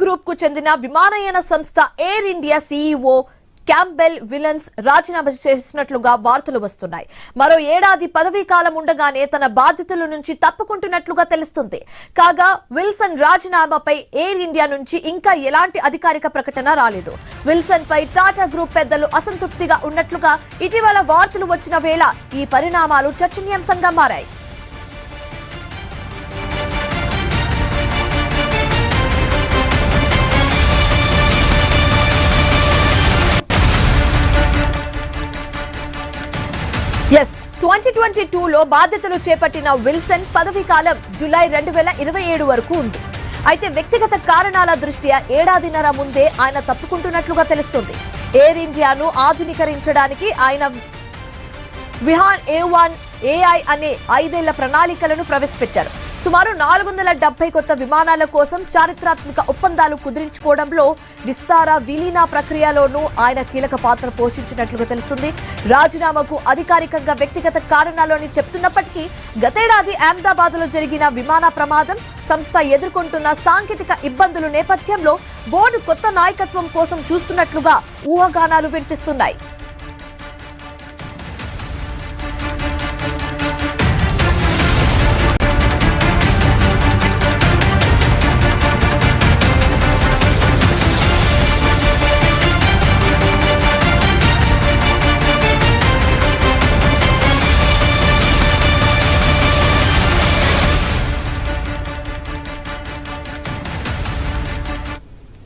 Group కు చెందిన విమానయాన సంస్థ air India CEO Campbell villains రాజీనామా చేసినట్లుగా వార్తలు వస్తున్నాయి. మరో ఏడాది పదవీ కాలం ఉండగానే తన బాధ్యతల నుంచి తప్పుకుంటున్నట్లుగా తెలుస్తుంది. కాగా విల్సన్ రాజీనామాపై ఎయిర్ ఇండియా నుంచి ఇంకా ఎలాంటి అధికారిక ప్రకటన రాలేదు. విల్సన్ పై టాటా గ్రూప్ పెద్దలు అసంతృప్తిగా ఉన్నట్లుగా ఇటీవల వార్తలు వచ్చిన వేళ ఈ పరిణామాలు చర్చనీయాంశంగా మారాయి. Yes, 2022లో బాధ్యతలు చేపట్టిన విల్సన్ పదవీ కాలం జూలై 2027 వరకు ఉంది. అయితే వ్యక్తిగత కారణాల దృష్ట్యా ఏడాదిన్నర ముందే ఆయన తప్పుకుంటున్నట్లుగా తెలుస్తుంది. ఎయిర్ ఇండియాను ఆధునీకరించడానికి ఆయన విహాన్ A1 AI అనే 5 ఏళ్ల ప్రణాళికలను ప్రవేశపెట్టారు. సుమారు 470 కొత్త విమానాల కోసం చారిత్రాత్మక ఒప్పందాలు కుదిరించుకోవడంలో విస్తార విలీన ప్రక్రియలోనూ ఆయన కీలక పాత్ర పోషించినట్లుగా తెలుస్తుంది. రాజీనామాకు అధికారికంగా వ్యక్తిగత కారణాలని చెప్తున్నప్పటికీ గతేడాది అహ్మదాబాద్లో జరిగిన విమాన ప్రమాదం, సంస్థ ఎదుర్కొంటున్న సాంకేతిక ఇబ్బందుల నేపథ్యంలో బోర్డు కొత్త నాయకత్వం కోసం చూస్తున్నట్లుగా ఊహాగానాలు వినిపిస్తున్నాయి.